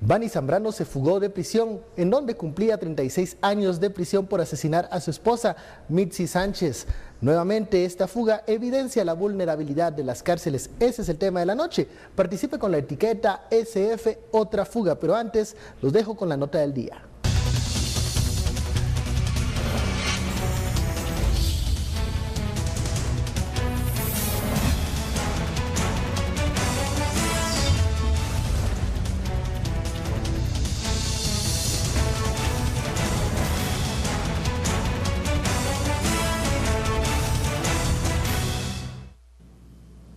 Vani Zambrano se fugó de prisión, en donde cumplía 36 años de prisión por asesinar a su esposa, Mitzi Sánchez. Nuevamente, esta fuga evidencia la vulnerabilidad de las cárceles. Ese es el tema de la noche. Participe con la etiqueta SF Otra Fuga, pero antes los dejo con la nota del día.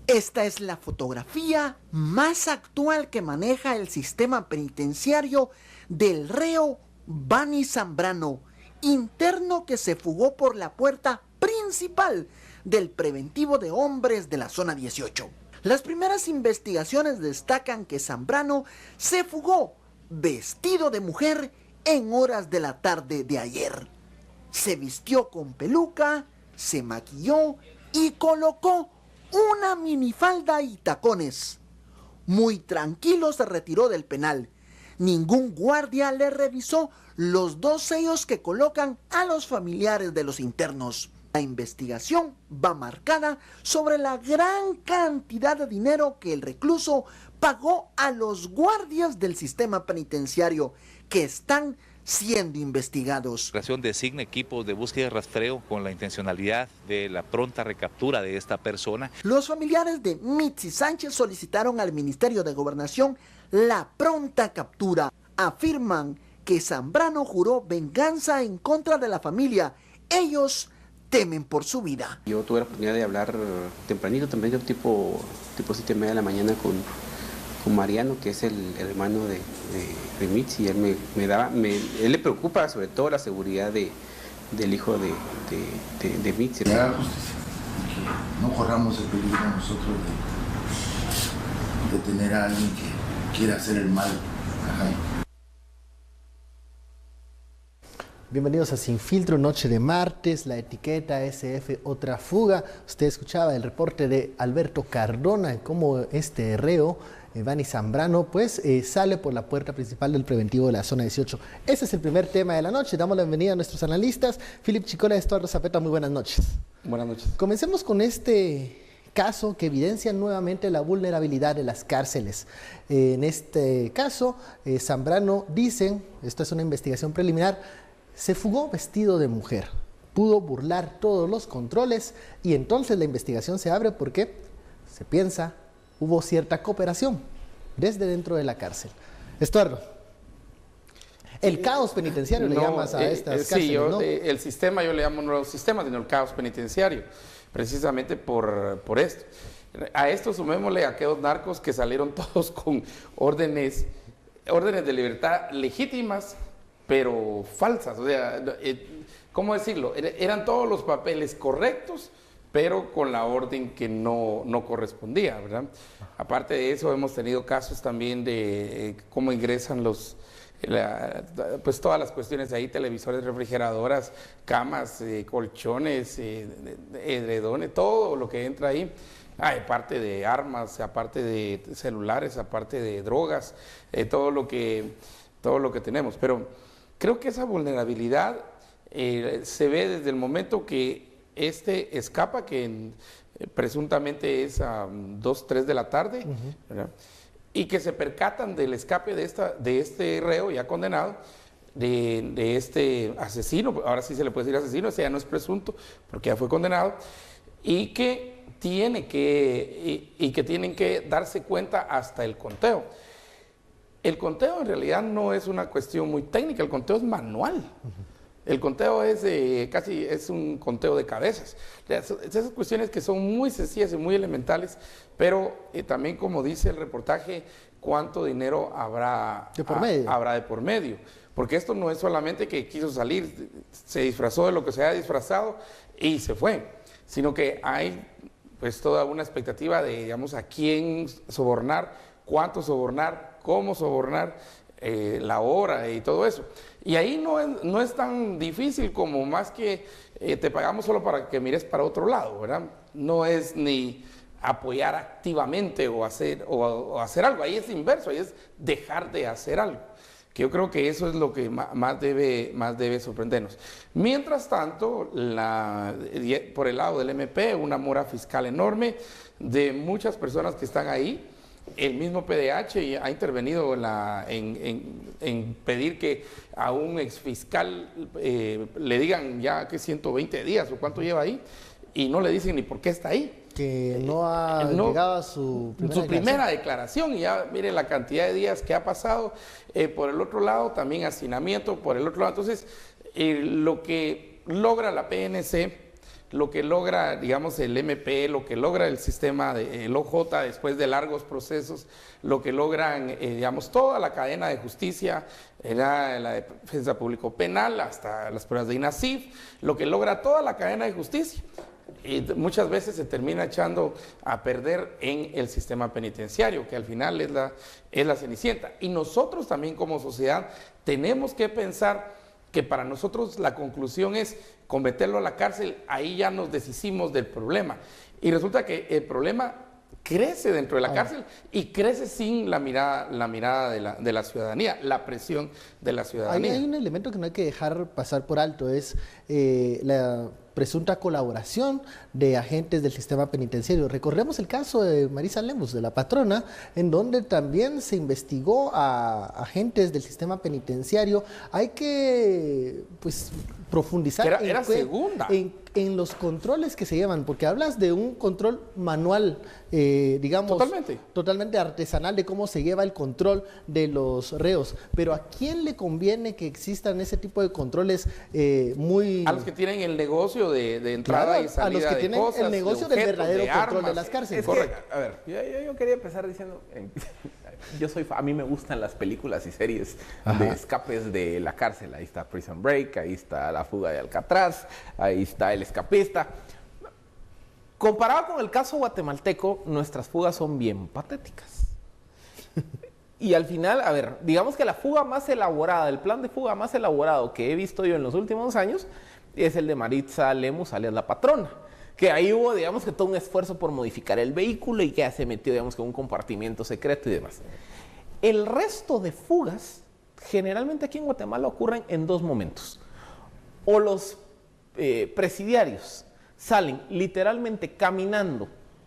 Esta es la fotografía más actual que maneja el sistema penitenciario del reo Vani Zambrano, interno que se fugó por la puerta principal del preventivo de hombres de la zona 18. Las primeras investigaciones destacan que Zambrano se fugó vestido de mujer en horas de la tarde de ayer. Se vistió con peluca, se maquilló y colocó una minifalda y tacones. Muy tranquilo se retiró del penal. Ningún guardia le revisó los 2 sellos que colocan a los familiares de los internos. La investigación va marcada sobre la gran cantidad de dinero que el recluso pagó a los guardias del sistema penitenciario que están siendo investigados. La operación designa equipos de búsqueda y rastreo con la intencionalidad de la pronta recaptura de esta persona. Los familiares de Mitzi Sánchez solicitaron al Ministerio de Gobernación la pronta captura. Afirman que Zambrano juró venganza en contra de la familia. Ellos temen por su vida. Yo tuve la oportunidad de hablar tempranito, tipo 7:30 de la mañana con Mariano, que es el hermano de Mitzi, y él él le preocupa sobre todo la seguridad del hijo de Mitzi. Que haga justicia, que no corramos el peligro nosotros de tener a alguien que quiera hacer el mal a Jaime. Bienvenidos a Sin Filtro, noche de martes, la etiqueta SF Otra Fuga. Usted escuchaba el reporte de Alberto Cardona, cómo este reo, Vani Zambrano, pues sale por la puerta principal del preventivo de la zona 18. Ese es el primer tema de la noche. Damos la bienvenida a nuestros analistas. Philip Chicola, Estuardo Zapeta, muy buenas noches. Buenas noches. Comencemos con este caso que evidencia nuevamente la vulnerabilidad de las cárceles. En este caso, Zambrano, dicen, esto es una investigación preliminar, se fugó vestido de mujer. Pudo burlar todos los controles y entonces la investigación se abre porque se piensa hubo cierta cooperación desde dentro de la cárcel. Estuardo, el caos penitenciario le llamas a estas cárceles, sí, ¿no? El sistema, yo le llamo nuevo sistema, sino el caos penitenciario, precisamente por esto. A esto sumémosle a aquellos narcos que salieron todos con órdenes de libertad legítimas, pero falsas. O sea, ¿cómo decirlo? Eran todos los papeles correctos, pero con la orden que no correspondía, ¿verdad? Aparte de eso, hemos tenido casos también de cómo ingresan pues todas las cuestiones de ahí, televisores, refrigeradoras, camas, colchones, edredones, todo lo que entra ahí. Aparte de armas, aparte de celulares, aparte de drogas, todo lo que tenemos. Pero creo que esa vulnerabilidad se ve desde el momento que escapa, que presuntamente es a 2, 3 de la tarde, ¿verdad? Y que se percatan del escape de este reo ya condenado, de este asesino, ahora sí se le puede decir asesino, ese ya no es presunto, porque ya fue condenado, y que tienen que darse cuenta hasta el conteo. El conteo en realidad no es una cuestión muy técnica, el conteo es manual. El conteo casi es un conteo de cabezas. Esas cuestiones que son muy sencillas y muy elementales, pero también, como dice el reportaje, cuánto dinero habrá de por medio. Porque esto no es solamente que quiso salir, se disfrazó de lo que se haya disfrazado y se fue, sino que hay pues toda una expectativa de, digamos, a quién sobornar, cuánto sobornar, cómo sobornar, la hora y todo eso. Y ahí no es tan difícil como más que te pagamos solo para que mires para otro lado, ¿verdad? No es ni apoyar activamente o hacer algo. Ahí es inverso, ahí es dejar de hacer algo. Que yo creo que eso es lo que más debe sorprendernos. Mientras tanto, por el lado del MP, una mora fiscal enorme de muchas personas que están ahí. El mismo PDH ha intervenido en pedir que a un exfiscal le digan ya que 120 días o cuánto lleva ahí, y no le dicen ni por qué está ahí. Que no ha llegado a su primera declaración, y ya mire la cantidad de días que ha pasado. Por el otro lado, también hacinamiento, por el otro lado. Entonces, lo que logra la PNC, lo que logra, digamos, el MP, lo que logra el sistema del OJ después de largos procesos, lo que logran, digamos, toda la cadena de justicia, la defensa público penal, hasta las pruebas de INASIF, lo que logra toda la cadena de justicia. Y muchas veces se termina echando a perder en el sistema penitenciario, que al final es la cenicienta. Y nosotros también como sociedad tenemos que pensar que para nosotros la conclusión es con meterlo a la cárcel, ahí ya nos deshicimos del problema. Y resulta que el problema crece dentro de la cárcel y crece sin la mirada de la ciudadanía, la presión de la ciudadanía. Hay un elemento que no hay que dejar pasar por alto, es la presunta colaboración de agentes del sistema penitenciario. Recordemos el caso de Marisa Lemus, de la patrona, en donde también se investigó a agentes del sistema penitenciario. Hay que, pues, profundizar en los controles que se llevan, porque hablas de un control manual, digamos, totalmente artesanal, de cómo se lleva el control de los reos, pero ¿a quién le conviene que existan ese tipo de controles a los que tienen el negocio de entrada y salida, a los que tienen cosas, el negocio del verdadero control de las cárceles. Correcto. A ver, yo quería empezar diciendo, a mí me gustan las películas y series de escapes de la cárcel. Ahí está Prison Break, ahí está La fuga de Alcatraz, ahí está El escapista. Comparado con el caso guatemalteco, nuestras fugas son bien patéticas. Y al final, a ver, digamos que la fuga más elaborada, el plan de fuga más elaborado que he visto yo en los últimos años es el de Marisa Lemus, alias la patrona. Que ahí hubo, digamos, que todo un esfuerzo por modificar el vehículo y que ya se metió, digamos, que un compartimiento secreto y demás. El resto de fugas, generalmente aquí en Guatemala ocurren en dos momentos. O los presidiarios salen literalmente caminando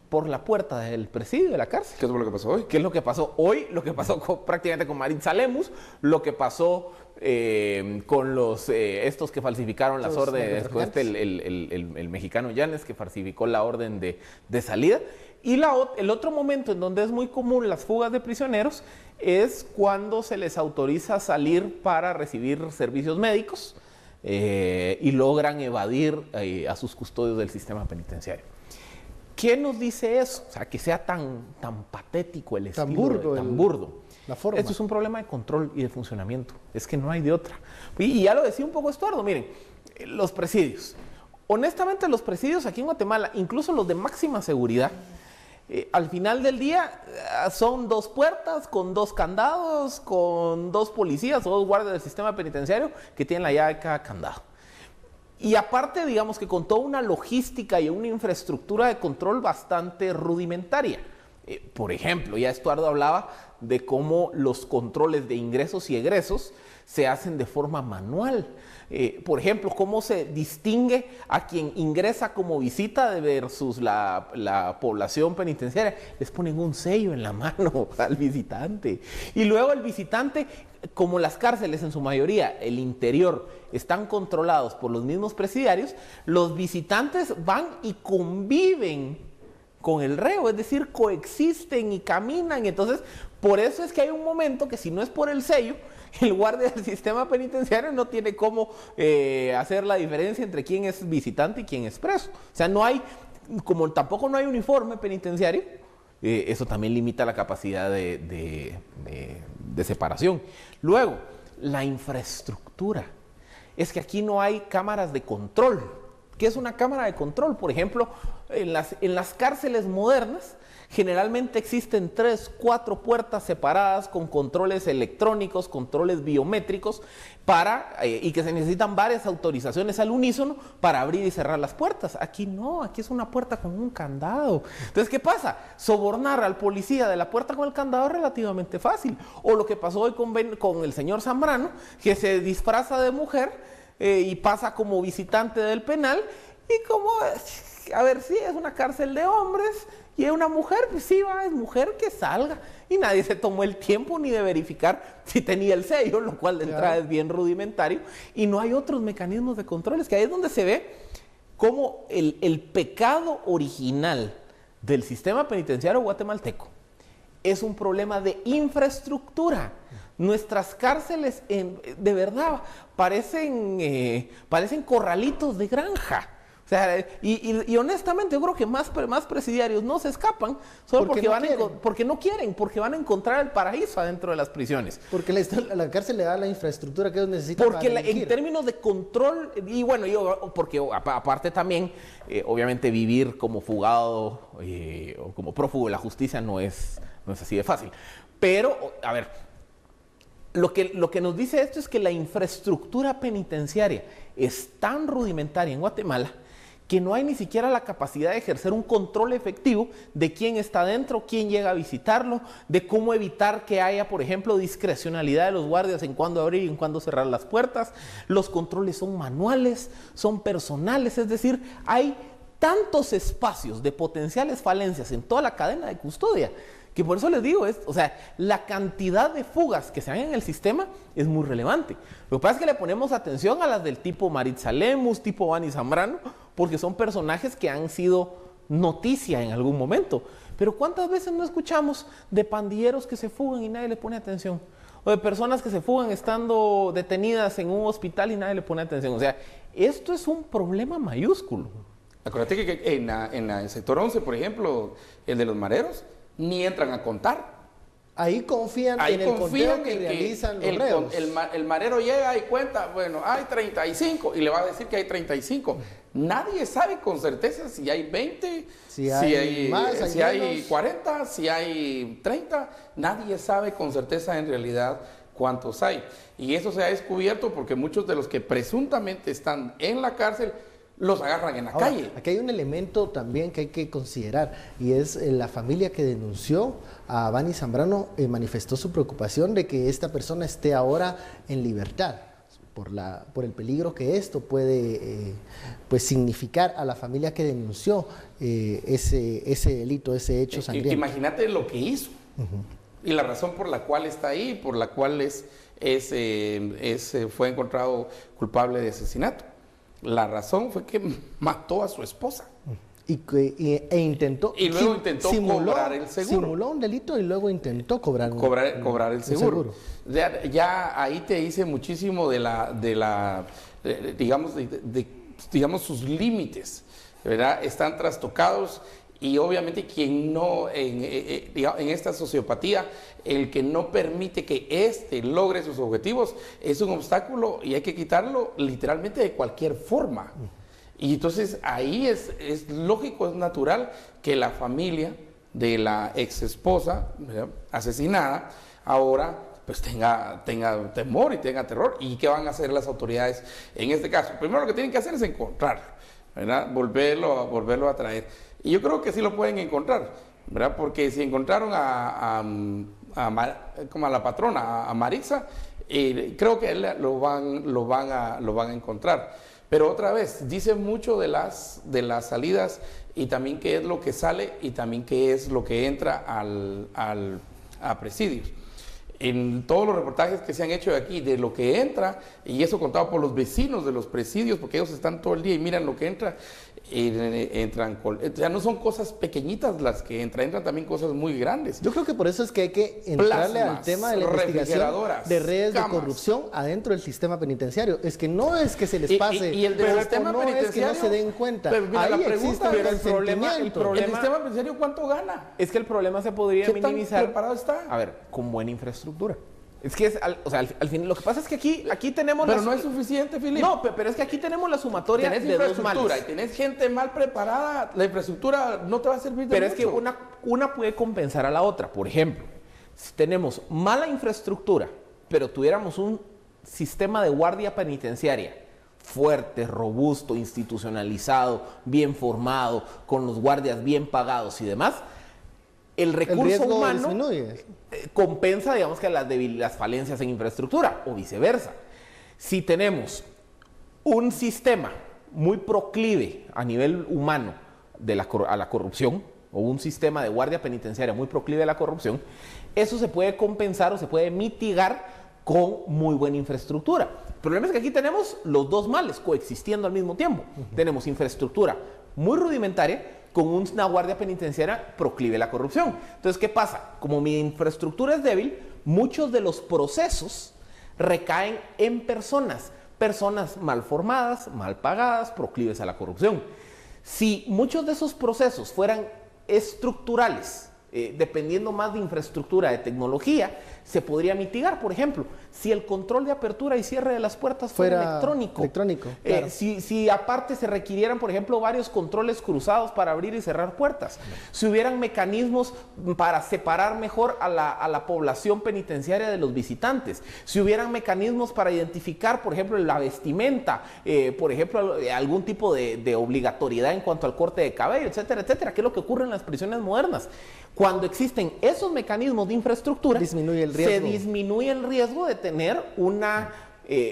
por la puerta del presidio de la cárcel. ¿Qué es lo que pasó hoy? ¿Qué es lo que pasó hoy? Lo que pasó prácticamente con Marisa Lemus, lo que pasó con los estos que falsificaron las órdenes, después el mexicano Llanes que falsificó la orden de salida. Y el otro momento en donde es muy común las fugas de prisioneros es cuando se les autoriza salir para recibir servicios médicos y logran evadir a sus custodios del sistema penitenciario. ¿Qué nos dice eso? O sea, que sea tan patético el estilo, tan burdo. La forma. Esto es un problema de control y de funcionamiento. Es que no hay de otra. Y ya lo decía un poco Estuardo, miren, los presidios. Honestamente, los presidios aquí en Guatemala, incluso los de máxima seguridad, al final del día son dos puertas con dos candados, con dos policías o dos guardias del sistema penitenciario que tienen la llave de cada candado. Y aparte, digamos que con toda una logística y una infraestructura de control bastante rudimentaria. Por ejemplo, ya Estuardo hablaba de cómo los controles de ingresos y egresos se hacen de forma manual. Por ejemplo, cómo se distingue a quien ingresa como visita versus la población penitenciaria. Les ponen un sello en la mano al visitante. Y luego el visitante, como las cárceles en su mayoría, el interior, están controlados por los mismos presidiarios, los visitantes van y conviven con el reo, es decir, coexisten y caminan. Entonces, por eso es que hay un momento que si no es por el sello, el guardia del sistema penitenciario no tiene cómo hacer la diferencia entre quién es visitante y quién es preso. O sea, no hay, como tampoco no hay uniforme penitenciario, eso también limita la capacidad de separación. Luego, la infraestructura. Es que aquí no hay cámaras de control. ¿Qué es una cámara de control? Por ejemplo, en las cárceles modernas, Generalmente existen 3, 4 puertas separadas con controles electrónicos, controles biométricos, y que se necesitan varias autorizaciones al unísono para abrir y cerrar las puertas. Aquí no, aquí es una puerta con un candado. Entonces, ¿qué pasa? Sobornar al policía de la puerta con el candado es relativamente fácil. O lo que pasó hoy con el señor Zambrano, que se disfraza de mujer y pasa como visitante del penal, y como, a ver, sí, es una cárcel de hombres, y es una mujer, pues sí, es mujer, que salga. Y nadie se tomó el tiempo ni de verificar si tenía el sello, lo cual de entrada es bien rudimentario, y no hay otros mecanismos de controles, que ahí es donde se ve cómo el pecado original del sistema penitenciario guatemalteco es un problema de infraestructura. Nuestras cárceles, de verdad, parecen corralitos de granja. O sea, y honestamente yo creo que más presidiarios no se escapan solo porque van a encontrar el paraíso adentro de las prisiones. Porque la cárcel le da la infraestructura que ellos necesitan. Porque en términos de control, y bueno, porque aparte también, obviamente vivir como fugado o como prófugo de la justicia no es así de fácil. Pero, a ver, lo que nos dice esto es que la infraestructura penitenciaria es tan rudimentaria en Guatemala que no hay ni siquiera la capacidad de ejercer un control efectivo de quién está dentro, quién llega a visitarlo, de cómo evitar que haya, por ejemplo, discrecionalidad de los guardias en cuándo abrir y en cuándo cerrar las puertas. Los controles son manuales, son personales, es decir, hay tantos espacios de potenciales falencias en toda la cadena de custodia, que por eso les digo, la cantidad de fugas que se dan en el sistema es muy relevante. Lo que pasa es que le ponemos atención a las del tipo Maritza Lemus, tipo Bani Zambrano, porque son personajes que han sido noticia en algún momento. Pero ¿cuántas veces no escuchamos de pandilleros que se fugan y nadie le pone atención? O de personas que se fugan estando detenidas en un hospital y nadie le pone atención. O sea, esto es un problema mayúsculo. Acuérdate que en el sector 11, por ejemplo, el de los mareros, ni entran a contar. Ahí confían en el conteo que realizan los reos. El marero llega y cuenta, bueno, hay 35, y le va a decir que hay 35. Nadie sabe con certeza si hay 20, si hay 40, si hay 30. Nadie sabe con certeza en realidad cuántos hay. Y eso se ha descubierto porque muchos de los que presuntamente están en la cárcel los agarran en la calle. Aquí hay un elemento también que hay que considerar, y es la familia que denunció a Bani Zambrano manifestó su preocupación de que esta persona esté ahora en libertad por el peligro que esto puede pues significar a la familia que denunció ese delito, ese hecho sangriento. Imagínate lo que hizo y la razón por la cual está ahí, por la cual fue encontrado culpable de asesinato. La razón fue que mató a su esposa. E intentó... Y luego intentó cobrar el seguro. Simuló un delito y luego intentó cobrar el seguro. Ya ahí te dice muchísimo digamos sus límites, ¿verdad? Están trastocados. Y obviamente quien no, en esta sociopatía, el que no permite que logre sus objetivos es un obstáculo y hay que quitarlo literalmente de cualquier forma. Y entonces ahí es lógico, es natural que la familia de la ex esposa, ¿verdad?, asesinada ahora pues tenga temor y tenga terror. ¿Y qué van a hacer las autoridades en este caso? Primero lo que tienen que hacer es encontrarlo, ¿verdad?, volverlo a traer. Y yo creo que sí lo pueden encontrar, ¿verdad? Porque si encontraron como a la patrona, a Maritza, creo que lo van a encontrar. Pero otra vez, dice mucho de las salidas y también qué es lo que sale y también qué es lo que entra a presidios. En todos los reportajes que se han hecho de aquí, de lo que entra, y eso contado por los vecinos de los presidios, porque ellos están todo el día y miran lo que entra, ya no son cosas pequeñitas las que entran también cosas muy grandes. Yo creo que por eso es que hay que entrarle al tema de la investigación de redes de corrupción adentro del sistema penitenciario. Es que no es que se les pase, y el sistema no es que no se den cuenta. Pero mira, ahí el problema, el sistema penitenciario, ¿cuánto gana? Es que el problema se podría minimizar. ¿Qué tan preparado está? A ver, con buena infraestructura. Es que o sea, al fin, lo que pasa es que aquí tenemos... Pero no es suficiente, Filipe. No, pero es que aquí tenemos la sumatoria tenés de dos infraestructura males. y tenés gente mal preparada, la infraestructura no te va a servir de Pero mucho. es que una puede compensar a la otra. Por ejemplo, si tenemos mala infraestructura, pero tuviéramos un sistema de guardia penitenciaria fuerte, robusto, institucionalizado, bien formado, con los guardias bien pagados y demás, el recurso humano compensa, digamos, que las falencias en infraestructura, o viceversa. Si tenemos un sistema muy proclive a nivel humano a la corrupción, o un sistema de guardia penitenciaria muy proclive a la corrupción, eso se puede compensar o se puede mitigar con muy buena infraestructura. El problema es que aquí tenemos los dos males coexistiendo al mismo tiempo. Tenemos infraestructura muy rudimentaria con una guardia penitenciaria proclive a la corrupción. Entonces, ¿qué pasa? Como mi infraestructura es débil, muchos de los procesos recaen en personas mal formadas, mal pagadas, proclives a la corrupción. Si muchos de esos procesos fueran estructurales, dependiendo más de infraestructura, de tecnología, se podría mitigar. Por ejemplo, si el control de apertura y cierre de las puertas fuera electrónico, claro. Si aparte se requirieran, por ejemplo, varios controles cruzados para abrir y cerrar puertas, si hubieran mecanismos para separar mejor a la población penitenciaria de los visitantes, si hubieran mecanismos para identificar, por ejemplo, la vestimenta, por ejemplo, algún tipo de obligatoriedad en cuanto al corte de cabello, etcétera, etcétera, que es lo que ocurre en las prisiones modernas. Cuando existen esos mecanismos de infraestructura, se disminuye el riesgo de tener una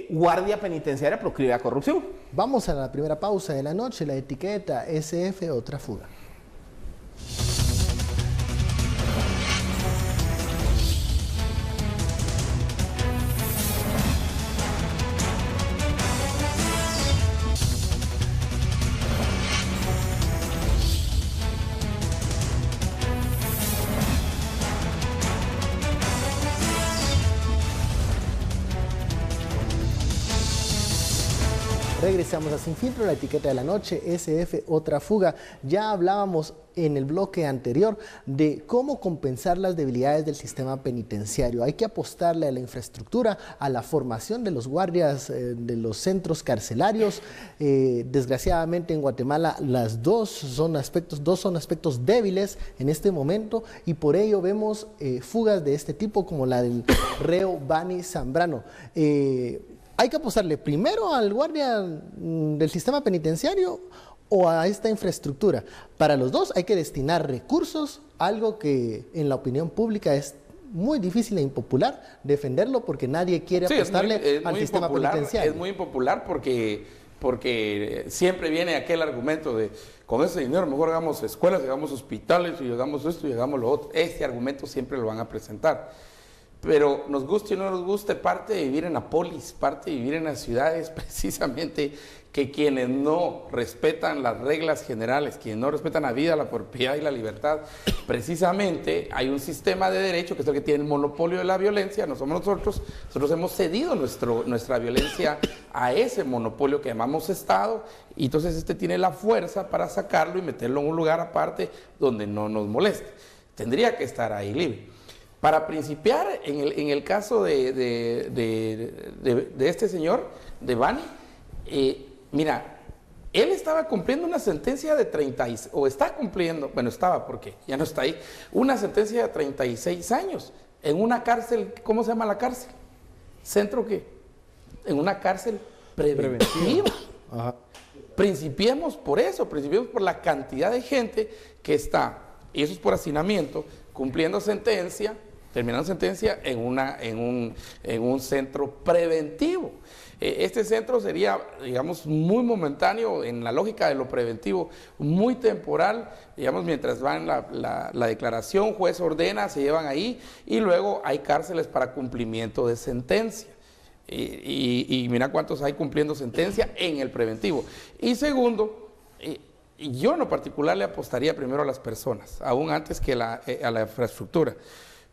guardia penitenciaria proclive a corrupción. Vamos a la primera pausa de la noche, la etiqueta SF Otra Fuga. Regresamos a Sin Filtro, la etiqueta de la noche, SF Otra Fuga. Ya hablábamos en el bloque anterior de cómo compensar las debilidades del sistema penitenciario. Hay que apostarle a la infraestructura, a la formación de los guardias de los centros carcelarios. Desgraciadamente en Guatemala dos son aspectos débiles en este momento, y por ello vemos fugas de este tipo como la del reo Bani Zambrano. ¿Hay que apostarle primero al guardia del sistema penitenciario o a esta infraestructura? Para los dos hay que destinar recursos, algo que en la opinión pública es muy difícil e impopular defenderlo, porque nadie quiere apostarle al sistema penitenciario. Es muy impopular porque siempre viene aquel argumento de: con ese dinero mejor hagamos escuelas, hagamos hospitales, y hagamos esto y hagamos lo otro. Este argumento siempre lo van a presentar. Pero nos guste o no nos guste, parte de vivir en la polis, parte de vivir en las ciudades, precisamente que quienes no respetan las reglas generales, quienes no respetan la vida, la propiedad y la libertad, precisamente hay un sistema de derecho que es el que tiene el monopolio de la violencia, no somos nosotros hemos cedido nuestra violencia a ese monopolio que llamamos Estado, y entonces este tiene la fuerza para sacarlo y meterlo en un lugar aparte donde no nos moleste. Tendría que estar ahí libre. Para principiar, en el caso de este señor, de Bani, mira, él estaba cumpliendo una sentencia de está cumpliendo, bueno, estaba porque ya no está ahí, una sentencia de 36 años en una cárcel. ¿Cómo se llama la cárcel? ¿Centro qué? En una cárcel preventiva. Ajá. Principiemos por eso, principiemos por la cantidad de gente que está, y eso es por hacinamiento, cumpliendo sentencia, terminando sentencia en un centro preventivo. Este centro sería, digamos, muy momentáneo en la lógica de lo preventivo, muy temporal, digamos, mientras va en la declaración, juez ordena, se llevan ahí, y luego hay cárceles para cumplimiento de sentencia. Y mira cuántos hay cumpliendo sentencia en el preventivo. Y segundo, yo en lo particular le apostaría primero a las personas, aún antes que a la infraestructura,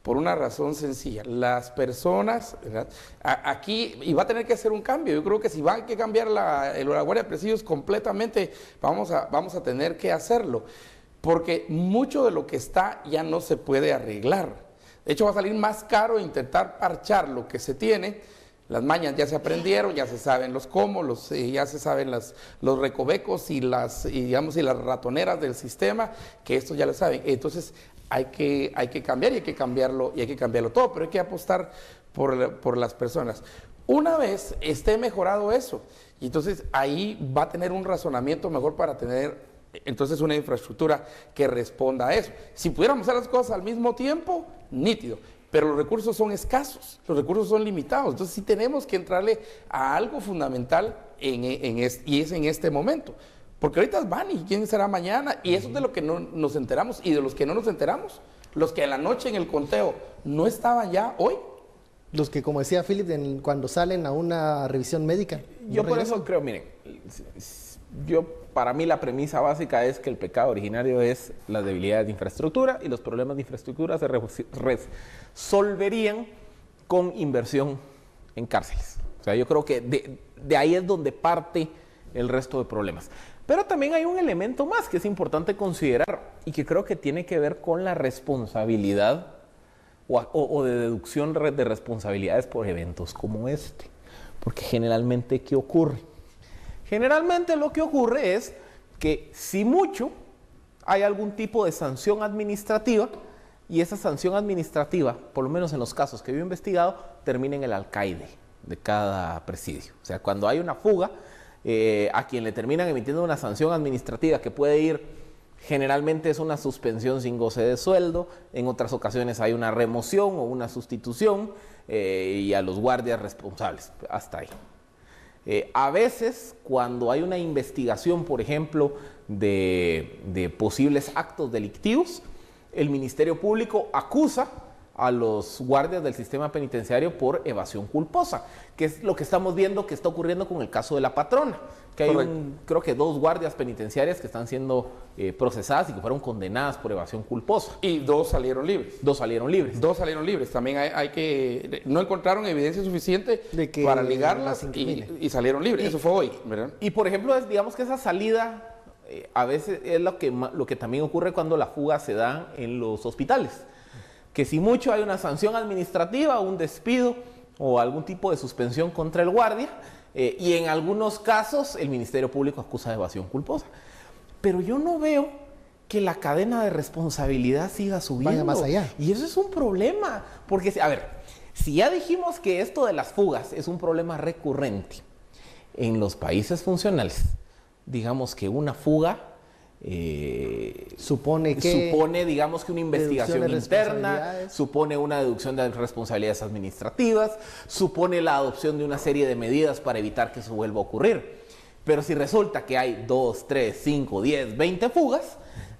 por una razón sencilla. Las personas, ¿verdad? Aquí, y va a tener que hacer un cambio. Yo creo que si va a que cambiar la Guardia de Presidios completamente, vamos a tener que hacerlo, porque mucho de lo que está ya no se puede arreglar. De hecho, va a salir más caro intentar parchar lo que se tiene. Las mañas ya se aprendieron, ya se saben los cómo, ya se saben los recovecos y las ratoneras del sistema, que esto ya lo saben. Entonces hay que cambiar y hay que cambiarlo todo, pero hay que apostar por las personas. Una vez esté mejorado eso, y entonces ahí va a tener un razonamiento mejor para tener entonces una infraestructura que responda a eso. Si pudiéramos hacer las cosas al mismo tiempo, nítido. Pero los recursos son escasos, los recursos son limitados. Entonces sí tenemos que entrarle a algo fundamental y es en este momento. Porque ahorita es Bani, ¿quién será mañana? Y eso es de lo que no nos enteramos y de los que no nos enteramos. Los que en la noche en el conteo no estaban ya hoy. Los que, como decía Philip, cuando salen a una revisión médica. Yo por eso creo, miren, para mí la premisa básica es que el pecado originario es las debilidades de infraestructura y los problemas de infraestructura se resolverían con inversión en cárceles. O sea, yo creo que de ahí es donde parte el resto de problemas. Pero también hay un elemento más que es importante considerar y que creo que tiene que ver con la responsabilidad o de deducción de responsabilidades por eventos como este. Porque generalmente, ¿qué ocurre? Generalmente lo que ocurre es que si mucho hay algún tipo de sanción administrativa y esa sanción administrativa, por lo menos en los casos que yo he investigado, termina en el alcaide de cada presidio. O sea, cuando hay una fuga, a quien le terminan emitiendo una sanción administrativa que puede ir, generalmente es una suspensión sin goce de sueldo, en otras ocasiones hay una remoción o una sustitución y a los guardias responsables, hasta ahí. A veces, cuando hay una investigación, por ejemplo, de posibles actos delictivos, el Ministerio Público acusa a los guardias del sistema penitenciario por evasión culposa, que es lo que estamos viendo que está ocurriendo con el caso de La Patrona, que hay creo que 2 guardias penitenciarias que están siendo procesadas y que fueron condenadas por evasión culposa. Y 2 salieron libres. 2 salieron libres. 2 salieron libres. También hay que... No encontraron evidencia suficiente para ligarlas y salieron libres. Eso fue hoy, ¿verdad? Y por ejemplo, digamos que esa salida a veces es lo que también ocurre cuando la fuga se da en los hospitales. Que si mucho hay una sanción administrativa, un despido o algún tipo de suspensión contra el guardia, y en algunos casos el Ministerio Público acusa de evasión culposa. Pero yo no veo que la cadena de responsabilidad siga subiendo. Vaya más allá. Y eso es un problema, porque, a ver, si ya dijimos que esto de las fugas es un problema recurrente en los países funcionales, digamos que una fuga supone, digamos que una investigación interna, supone una deducción de responsabilidades administrativas, supone la adopción de una serie de medidas para evitar que eso vuelva a ocurrir. Pero si resulta que hay 2, 3, 5, 10, 20 fugas,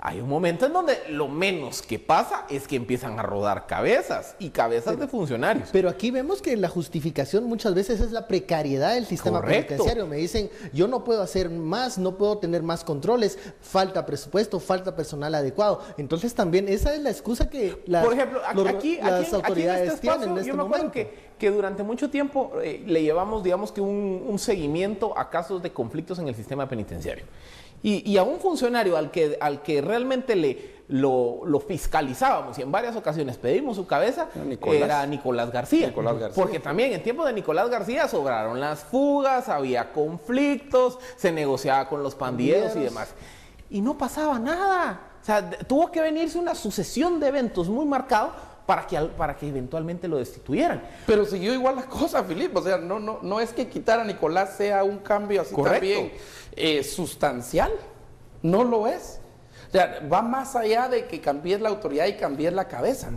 hay un momento en donde lo menos que pasa es que empiezan a rodar cabezas y cabezas de funcionarios. Pero aquí vemos que la justificación muchas veces es la precariedad del sistema penitenciario. Me dicen, yo no puedo hacer más, no puedo tener más controles, falta presupuesto, falta personal adecuado. Entonces también esa es la excusa que las, por ejemplo, las autoridades tienen en este yo me acuerdo que durante mucho tiempo le llevamos, digamos que un seguimiento a casos de conflictos en el sistema penitenciario. Y a un funcionario al que realmente lo fiscalizábamos y en varias ocasiones pedimos su cabeza, era Nicolás García. Porque también en tiempo de Nicolás García sobraron las fugas, había conflictos, se negociaba con los pandilleros y demás. Y no pasaba nada. O sea, tuvo que venirse una sucesión de eventos muy marcados para que eventualmente lo destituyeran. Pero siguió igual la cosa, Filipe. O sea, no es que quitar a Nicolás sea un cambio así también sustancial. No lo es. O sea, va más allá de que cambies la autoridad y cambies la cabeza.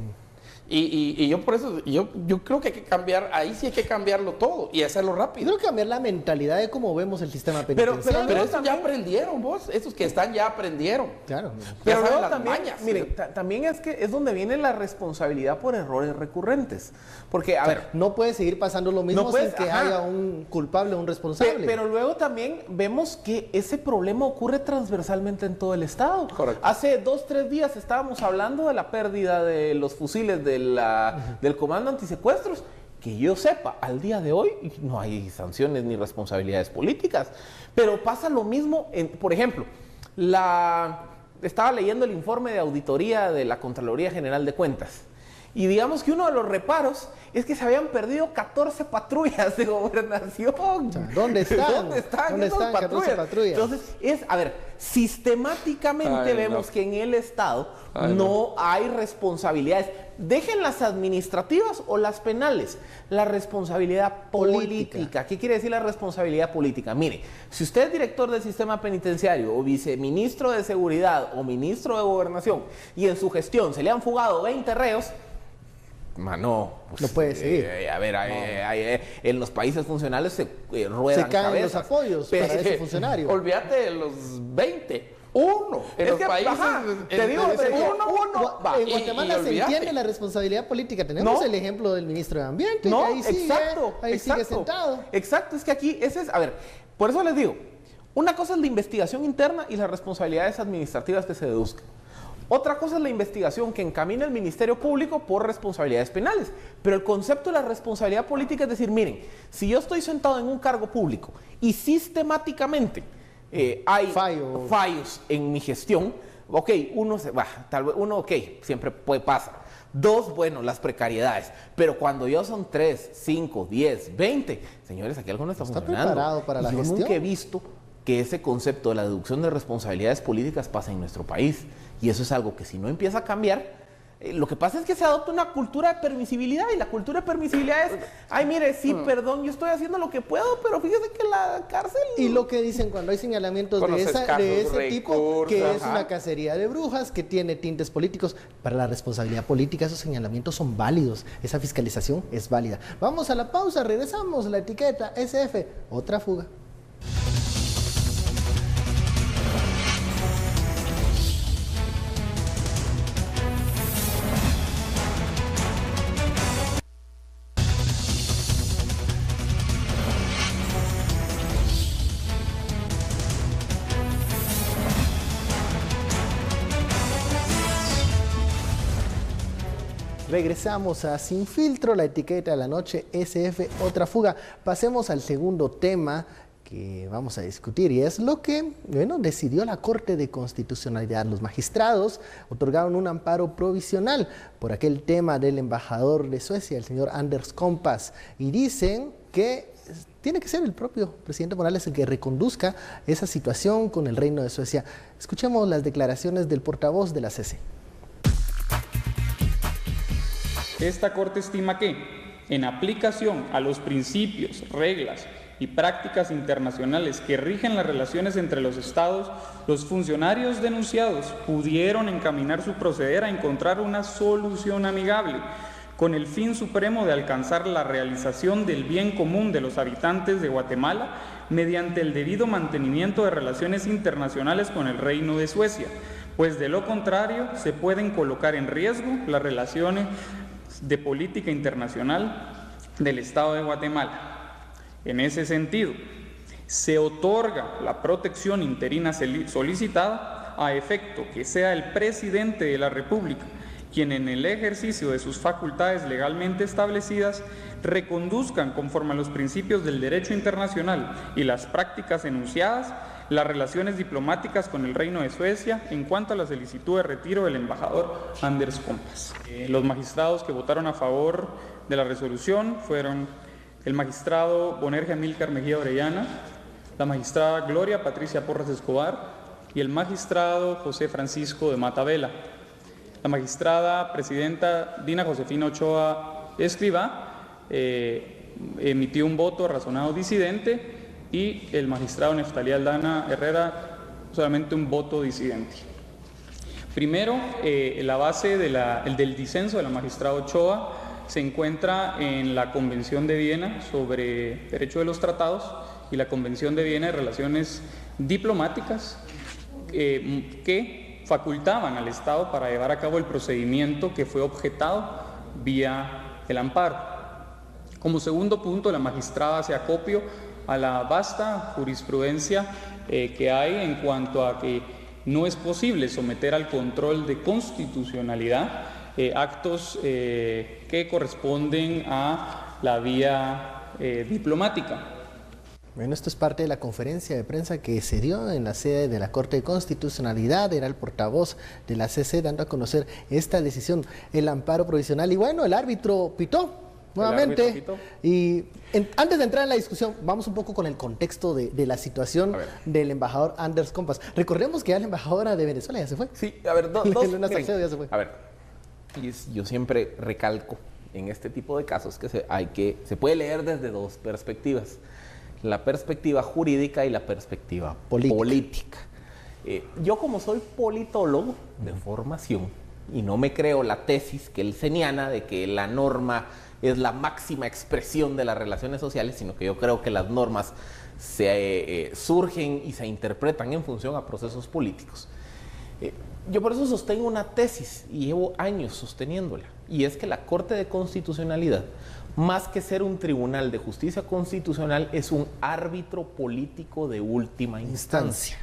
Y yo por eso, yo creo que hay que cambiar, ahí sí hay que cambiarlo todo y hacerlo rápido. Creo que cambiar la mentalidad de cómo vemos el sistema penitenciario. Pero esos ya aprendieron, vos, esos que están ya aprendieron. Claro. Pero luego también, miren, también es que es donde viene la responsabilidad por errores recurrentes. Porque, a ver, no puede seguir pasando lo mismo sin que haya un culpable o un responsable. Pero luego también vemos que ese problema ocurre transversalmente en todo el Estado. Correcto. Hace 2, 3 días estábamos hablando de la pérdida de los fusiles del Comando Antisecuestros. Que yo sepa, al día de hoy no hay sanciones ni responsabilidades políticas. Pero pasa lo mismo, por ejemplo, estaba leyendo el informe de auditoría de la Contraloría General de Cuentas. Y digamos que uno de los reparos es que se habían perdido 14 patrullas de gobernación. O sea, ¿dónde están? ¿Dónde están ¿Dónde esas están 14 patrullas? Entonces, a ver, sistemáticamente vemos que en el Estado no hay responsabilidades. Dejen las administrativas o las penales, la responsabilidad política. ¿Qué quiere decir la responsabilidad política? Mire, si usted es director del sistema penitenciario o viceministro de seguridad o ministro de gobernación y en su gestión se le han fugado 20 reos, no, pues, no puede seguir. A ver, en los países funcionales se ruedan se caen cabezas, los apoyos para ese funcionario. Olvídate de los 20. Uno. En los países. Te digo, uno. En Guatemala se entiende la responsabilidad política. Tenemos el ejemplo del ministro de Ambiente. No, que ahí sigue sentado. Exacto, es que aquí a ver, por eso les digo, una cosa es la investigación interna y las responsabilidades administrativas que se deduzcan. Otra cosa es la investigación que encamina el Ministerio Público por responsabilidades penales. Pero el concepto de la responsabilidad política es decir, miren, si yo estoy sentado en un cargo público y sistemáticamente hay fallos en mi gestión, ok, siempre puede pasar. 2, bueno, las precariedades. Pero cuando ya son 3, 5, 10, 20, señores, aquí algo no está funcionando. Preparado para la gestión. Yo nunca he visto que ese concepto de la deducción de responsabilidades políticas pasa en nuestro país. Y eso es algo que si no empieza a cambiar, lo que pasa es que se adopta una cultura de permisibilidad, y la cultura de permisibilidad es, ay, mire, sí, perdón, yo estoy haciendo lo que puedo, pero fíjese que la cárcel... Y lo que dicen cuando hay señalamientos de ese tipo, que es una cacería de brujas, que tiene tintes políticos. Para la responsabilidad política esos señalamientos son válidos, esa fiscalización es válida. Vamos a la pausa, regresamos, la etiqueta SF, otra fuga. Regresamos a Sin Filtro, la etiqueta de la noche, SF, otra fuga. Pasemos al segundo tema que vamos a discutir, y es lo que, decidió la Corte de Constitucionalidad. Los magistrados otorgaron un amparo provisional por aquel tema del embajador de Suecia, el señor Anders Kompass, y dicen que tiene que ser el propio presidente Morales el que reconduzca esa situación con el Reino de Suecia. Escuchemos las declaraciones del portavoz de la CC. Esta Corte estima que, en aplicación a los principios, reglas y prácticas internacionales que rigen las relaciones entre los Estados, los funcionarios denunciados pudieron encaminar su proceder a encontrar una solución amigable, con el fin supremo de alcanzar la realización del bien común de los habitantes de Guatemala mediante el debido mantenimiento de relaciones internacionales con el Reino de Suecia, pues de lo contrario se pueden colocar en riesgo las relaciones de política internacional del Estado de Guatemala. En ese sentido, se otorga la protección interina solicitada a efecto que sea el presidente de la República quien en el ejercicio de sus facultades legalmente establecidas reconduzcan conforme a los principios del derecho internacional y las prácticas enunciadas las relaciones diplomáticas con el Reino de Suecia en cuanto a la solicitud de retiro del embajador Anders Kompass. Los magistrados que votaron a favor de la resolución fueron el magistrado Bonerge Amílcar Mejía Orellana, la magistrada Gloria Patricia Porras Escobar y el magistrado José Francisco de Mata Vela. La magistrada presidenta Dina Josefina Ochoa Escrivá emitió un voto razonado disidente y el magistrado Neftalí Aldana Herrera solamente un voto disidente. Primero, la base del disenso de la magistrada Ochoa se encuentra en la Convención de Viena sobre Derecho de los Tratados y la Convención de Viena de Relaciones Diplomáticas que facultaban al Estado para llevar a cabo el procedimiento que fue objetado vía el amparo. Como segundo punto, la magistrada hace acopio a la vasta jurisprudencia que hay en cuanto a que no es posible someter al control de constitucionalidad actos que corresponden a la vía diplomática. Bueno, esto es parte de la conferencia de prensa que se dio en la sede de la Corte de Constitucionalidad. Era el portavoz de la CC dando a conocer esta decisión, el amparo provisional. Y bueno, el árbitro pitó nuevamente. Y antes de entrar en la discusión, vamos un poco con el contexto de la situación del embajador Anders Kompas. Recordemos que ya la embajadora de Venezuela ya se fue. Sí, a ver, Luna Salcedo ya se fue. A ver, yo siempre recalco en este tipo de casos que se puede leer desde dos perspectivas. La perspectiva jurídica y la perspectiva política. Yo, como soy politólogo de formación y no me creo la tesis que él señala de que la norma es la máxima expresión de las relaciones sociales, sino que yo creo que las normas surgen y se interpretan en función a procesos políticos. Yo por eso sostengo una tesis y llevo años sosteniéndola, y es que la Corte de Constitucionalidad, más que ser un tribunal de justicia constitucional, es un árbitro político de última instancia.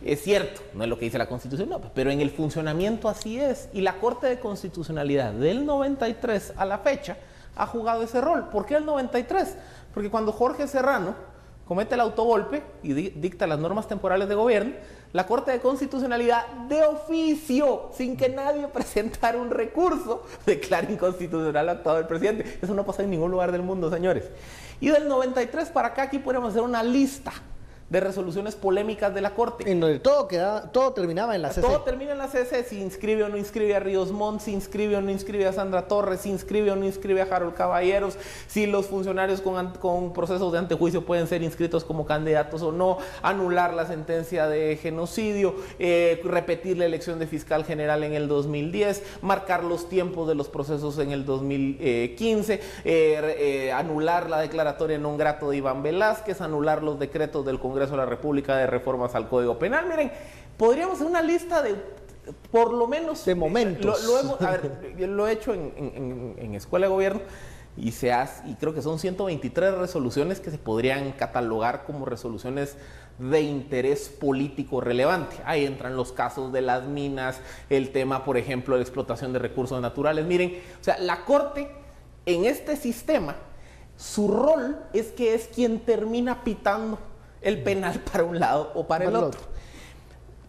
Es cierto, no es lo que dice la Constitución, no, pero en el funcionamiento así es. Y la Corte de Constitucionalidad del 93 a la fecha ha jugado ese rol. ¿Por qué el 93? Porque cuando Jorge Serrano comete el autogolpe y dicta las normas temporales de gobierno, la Corte de Constitucionalidad de oficio, sin que nadie presentara un recurso, declara inconstitucional el actuado del presidente. Eso no pasa en ningún lugar del mundo, señores. Y del 93 para acá, aquí podemos hacer una lista de resoluciones polémicas de la Corte. En donde todo terminaba en la CC. Todo termina en la CC, si inscribe o no inscribe a Ríos Montt, si inscribe o no inscribe a Sandra Torres, si inscribe o no inscribe a Harold Caballeros, si los funcionarios con procesos de antejuicio pueden ser inscritos como candidatos o no, anular la sentencia de genocidio, repetir la elección de fiscal general en el 2010, marcar los tiempos de los procesos en el 2015, anular la declaratoria non grato de Iván Velázquez, anular los decretos del Congreso de la República de reformas al Código Penal. Miren, podríamos hacer una lista de, por lo menos, de momentos. Lo he hecho en Escuela de Gobierno y creo que son 123 resoluciones que se podrían catalogar como resoluciones de interés político relevante. Ahí entran los casos de las minas, el tema, por ejemplo, de explotación de recursos naturales. Miren, o sea, la Corte en este sistema, su rol es que es quien termina pitando el penal para un lado o para el otro.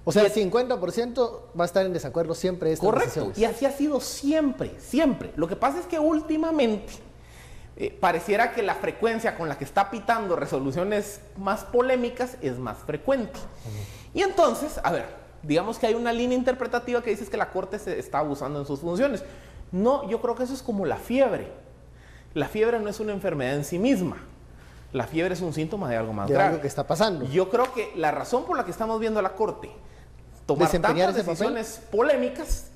O sea, el 50% va a estar en desacuerdo siempre de estas decisiones. Y así ha sido siempre, siempre. Lo que pasa es que últimamente pareciera que la frecuencia con la que está pitando resoluciones más polémicas es más frecuente. Y entonces, a ver, digamos que hay una línea interpretativa que dice que la Corte se está abusando en sus funciones. No, yo creo que eso es como la fiebre. La fiebre no es una enfermedad en sí misma. La fiebre es un síntoma de algo más grave. Algo que está pasando. Yo creo que la razón por la que estamos viendo a la Corte tomar tantas decisiones polémicas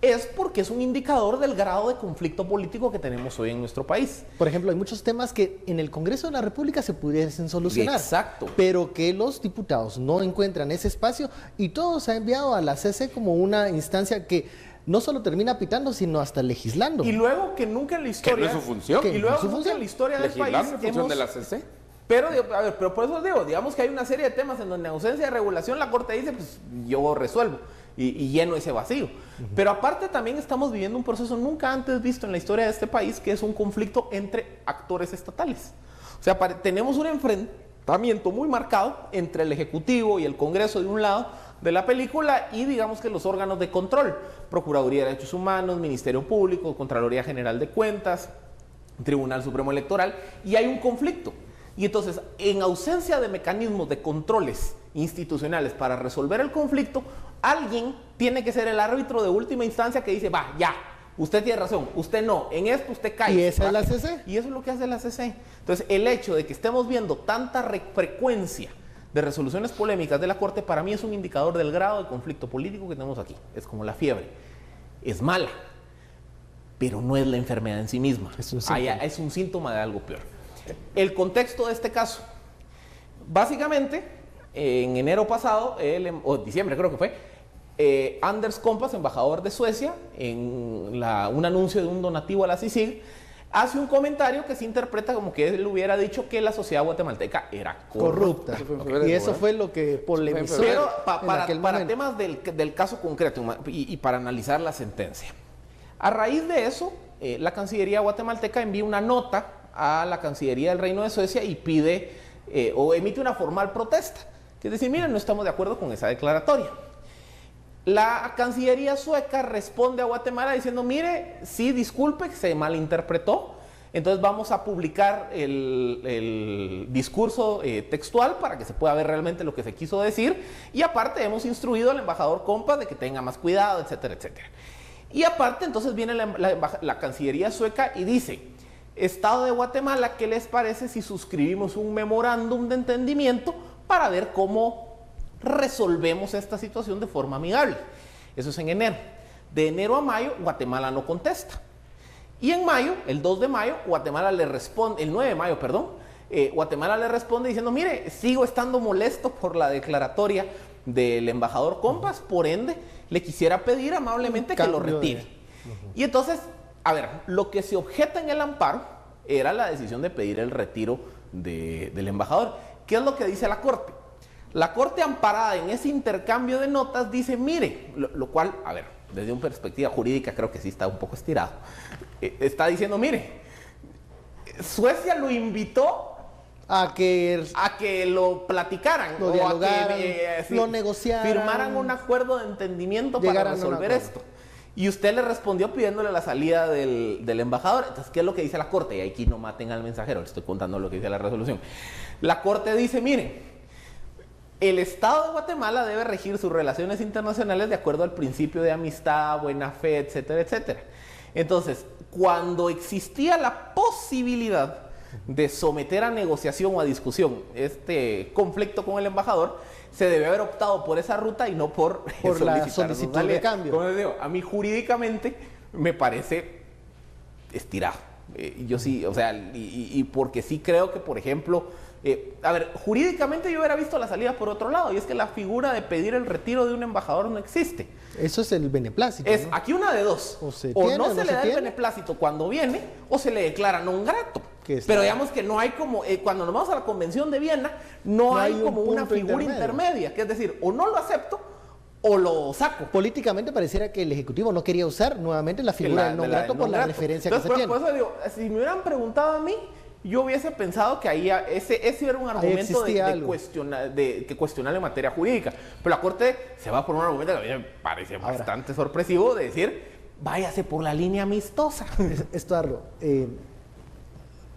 es porque es un indicador del grado de conflicto político que tenemos hoy en nuestro país. Por ejemplo, hay muchos temas que en el Congreso de la República se pudiesen solucionar. Exacto. Pero que los diputados no encuentran ese espacio y todo se ha enviado a la CC como una instancia que no solo termina pitando, sino hasta legislando. Y luego que nunca en la historia... Que no es su función. Y luego nunca en la historia del país... ¿Legislar es función de la CC? Pero, a ver, pero por eso digo, digamos que hay una serie de temas en donde en ausencia de regulación la Corte dice, pues yo resuelvo y lleno ese vacío. Pero aparte también estamos viviendo un proceso nunca antes visto en la historia de este país, que es un conflicto entre actores estatales. O sea, tenemos un enfrentamiento muy marcado entre el Ejecutivo y el Congreso de un lado de la película y digamos que los órganos de control, Procuraduría de Derechos Humanos, Ministerio Público, Contraloría General de Cuentas, Tribunal Supremo Electoral, y hay un conflicto. Y entonces, en ausencia de mecanismos de controles institucionales para resolver el conflicto, alguien tiene que ser el árbitro de última instancia que dice, va, ya, usted tiene razón, usted no, en esto usted cae. ¿Y esa es la CC? Y eso es lo que hace la CC. Entonces, el hecho de que estemos viendo tanta frecuencia de resoluciones polémicas de la Corte, para mí es un indicador del grado de conflicto político que tenemos aquí. Es como la fiebre. Es mala, pero no es la enfermedad en sí misma. Es un síntoma de algo peor. El contexto de este caso. Básicamente, en enero pasado, o diciembre creo que fue, Anders Kompas, embajador de Suecia, en un anuncio de un donativo a la CICIG, hace un comentario que se interpreta como que él hubiera dicho que la sociedad guatemalteca era corrupta. Y eso fue lo que polemizó. Pero para temas del caso concreto y para analizar la sentencia. A raíz de eso, la Cancillería guatemalteca envía una nota a la Cancillería del Reino de Suecia y pide o emite una formal protesta, que es decir, miren, no estamos de acuerdo con esa declaratoria. La Cancillería sueca responde a Guatemala diciendo, mire, sí, disculpe, se malinterpretó, entonces vamos a publicar el discurso textual para que se pueda ver realmente lo que se quiso decir, y aparte hemos instruido al embajador Compas de que tenga más cuidado, etcétera, etcétera. Y aparte entonces viene la Cancillería sueca y dice, Estado de Guatemala, ¿qué les parece si suscribimos un memorándum de entendimiento para ver cómo resolvemos esta situación de forma amigable? Eso es en enero. De enero a mayo, Guatemala no contesta. Y en mayo, el 2 de mayo, Guatemala le responde, el 9 de mayo, perdón, Guatemala le responde diciendo, mire, sigo estando molesto por la declaratoria del embajador Compas, por ende, le quisiera pedir amablemente que lo retire. Y entonces, a ver, lo que se objeta en el amparo era la decisión de pedir el retiro del embajador. ¿Qué es lo que dice la Corte? La Corte, amparada en ese intercambio de notas, dice, mire, lo cual, a ver, desde una perspectiva jurídica creo que sí está un poco estirado. Está diciendo, mire, Suecia lo invitó a que lo platicaran, lo dialogaran, lo negociaran, firmaran un acuerdo de entendimiento para resolver esto. Y usted le respondió pidiéndole la salida del embajador. Entonces, ¿qué es lo que dice la Corte? Y aquí no maten al mensajero, le estoy contando lo que dice la resolución. La Corte dice, mire, el Estado de Guatemala debe regir sus relaciones internacionales de acuerdo al principio de amistad, buena fe, etcétera, etcétera. Entonces, cuando existía la posibilidad de someter a negociación o a discusión este conflicto con el embajador, se debe haber optado por esa ruta y no por la solicitud de cambio. Como les digo, a mí jurídicamente me parece estirado. Yo sí, o sea, y porque sí creo que, por ejemplo, a ver, jurídicamente yo hubiera visto la salida por otro lado, y es que la figura de pedir el retiro de un embajador no existe. Eso es el beneplácito, es, ¿no? Aquí una de dos, o no se le da el beneplácito cuando viene, o se le declara non grato. Pero digamos que no hay como, cuando nos vamos a la Convención de Viena, no hay como una figura intermedia, que es decir, o no lo acepto, o lo saco. Políticamente pareciera que el Ejecutivo no quería usar nuevamente la figura del non grato por la referencia que se tiene. Por eso digo, si me hubieran preguntado a mí, yo hubiese pensado que ahí ese era un argumento que cuestionar en materia jurídica. Pero la Corte se va por un argumento que a mí me parece bastante sorpresivo, de decir, váyase por la línea amistosa. Estuardo,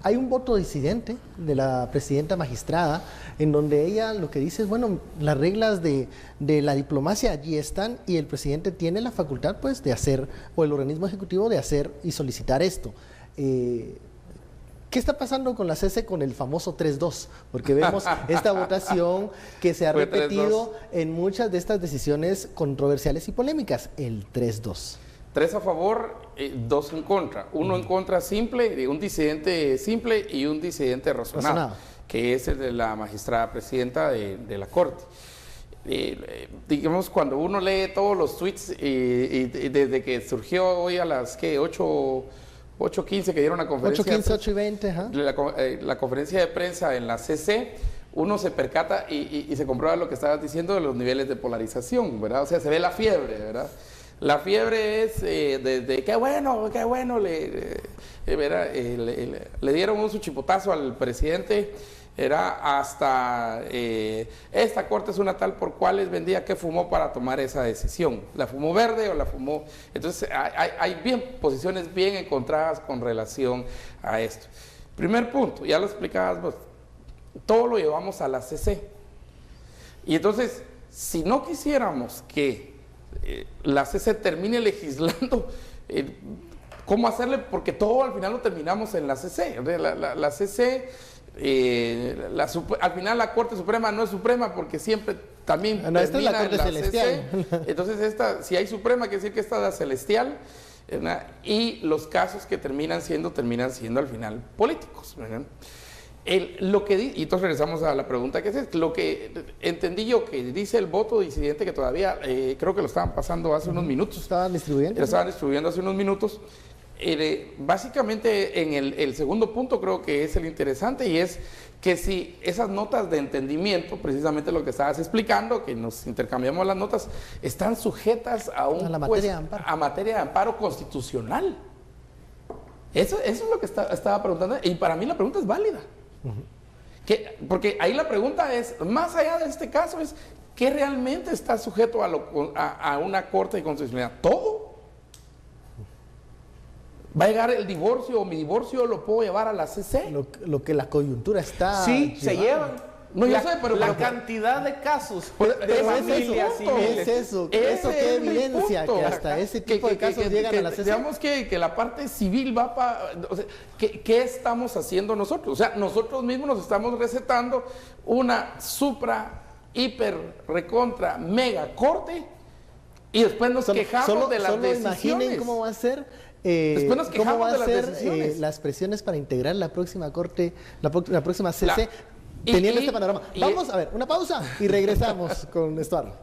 hay un voto disidente de la presidenta magistrada en donde ella lo que dice es, bueno, las reglas de la diplomacia allí están y el presidente tiene la facultad pues de hacer, o el organismo ejecutivo de hacer y solicitar esto. ¿Qué está pasando con la CC con el famoso 3-2? Porque vemos esta votación que se ha repetido en muchas de estas decisiones controversiales y polémicas, el 3-2. 3 a favor, 2 en contra. Uno en contra simple, un disidente simple y un disidente razonado, que es el de la magistrada presidenta de la Corte. Digamos, cuando uno lee todos los tweets y desde que surgió hoy a las 8:15 que dieron la conferencia 8:15, la conferencia de prensa en la CC, uno se percata y se comprueba lo que estabas diciendo de los niveles de polarización, ¿verdad? O sea, se ve la fiebre, ¿verdad? La fiebre es de qué bueno, le dieron un suchipotazo al presidente, era hasta esta corte es una tal por cual les vendía que fumó para tomar esa decisión. ¿La fumó verde o la fumó? Entonces hay posiciones bien encontradas con relación a esto. Primer punto, ya lo explicabas vos, todo lo llevamos a la CC. Y entonces, si no quisiéramos que la CC termine legislando, ¿cómo hacerle? Porque todo al final lo terminamos en la CC. La CC, al final la Corte Suprema no es suprema porque siempre también termina esta es la Corte celestial. CC. Entonces, si hay suprema, quiere decir que esta es la celestial, ¿verdad? Y los casos que terminan siendo al final políticos, ¿verdad? Y entonces regresamos a la pregunta que es lo que entendí yo que dice el voto disidente, que todavía creo que lo estaban pasando hace unos minutos. Lo estaban distribuyendo hace unos minutos. Básicamente en el segundo punto creo que es el interesante, y es que si esas notas de entendimiento, precisamente lo que estabas explicando, que nos intercambiamos las notas, están sujetas a materia de amparo constitucional. Eso es lo que estaba preguntando, y para mí la pregunta es válida. Porque ahí la pregunta es, más allá de este caso, es ¿qué realmente está sujeto a una corte de constitucionalidad? ¿Todo? ¿Va a llegar el divorcio o mi divorcio lo puedo llevar a la CC? Lo que la coyuntura está Sí, se llevan. No, yo sé, pero la cantidad de casos de pero familias civiles. eso Ese que es mi evidencia punto. que hasta ese tipo de casos llegan a la CC. Digamos que la parte civil va para... O sea, ¿qué estamos haciendo nosotros? O sea, nosotros mismos nos estamos recetando una supra, hiper, recontra, mega corte y después nos quejamos de las decisiones. Imaginen cómo va a ser... Después nos ¿Cómo quejamos va de a las ser decisiones. las presiones para integrar la próxima corte, la próxima CC, y- teniendo y- este panorama? y- Vamos a ver, una pausa y regresamos con Estuardo.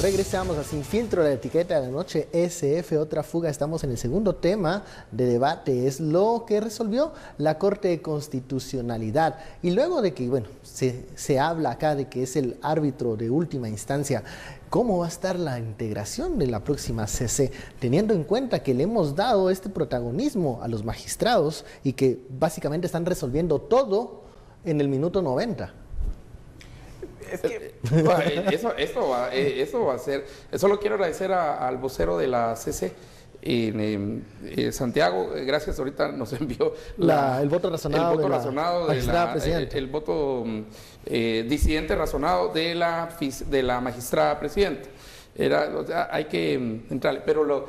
Regresamos a Sin Filtro, la etiqueta de la noche SF, otra fuga. Estamos en el segundo tema de debate, es lo que resolvió la Corte de Constitucionalidad. Y luego de que, bueno, se habla acá de que es el árbitro de última instancia, ¿cómo va a estar la integración de la próxima CC? Teniendo en cuenta que le hemos dado este protagonismo a los magistrados y que básicamente están resolviendo todo en el minuto 90. Es que Eso va a ser. Solo quiero agradecer al vocero de la CC, Santiago, gracias, ahorita nos envió el voto razonado de magistrada presidenta. el voto disidente razonado de la magistrada presidenta. O sea, hay que entrar, pero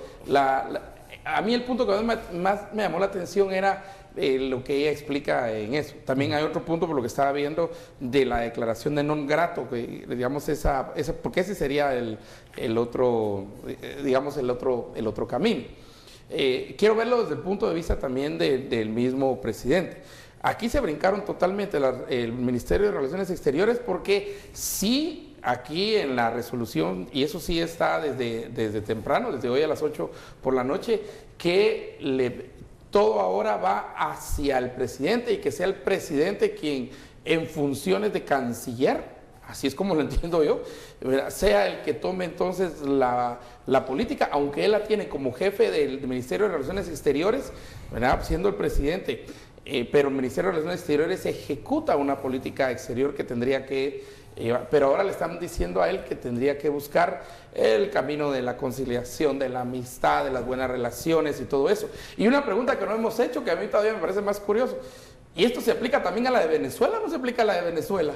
a mí el punto que más me llamó la atención era lo que ella explica en eso. También hay otro punto por lo que estaba viendo de la declaración de non grato, que digamos porque ese sería el otro camino. Quiero verlo desde el punto de vista también del mismo presidente. Aquí se brincaron totalmente el Ministerio de Relaciones Exteriores porque sí, aquí en la resolución, y eso sí está desde temprano, desde hoy a las 8 por la noche, que todo ahora va hacia el presidente y que sea el presidente quien en funciones de canciller, así es como lo entiendo yo, sea el que tome entonces la política, aunque él la tiene como jefe del Ministerio de Relaciones Exteriores, ¿verdad? Siendo el presidente, pero el Ministerio de Relaciones Exteriores ejecuta una política exterior que tendría que... pero ahora le están diciendo a él que tendría que buscar el camino de la conciliación, de la amistad, de las buenas relaciones y todo eso. Y una pregunta que no hemos hecho, que a mí todavía me parece más curioso, ¿y esto se aplica también a la de Venezuela o no se aplica a la de Venezuela?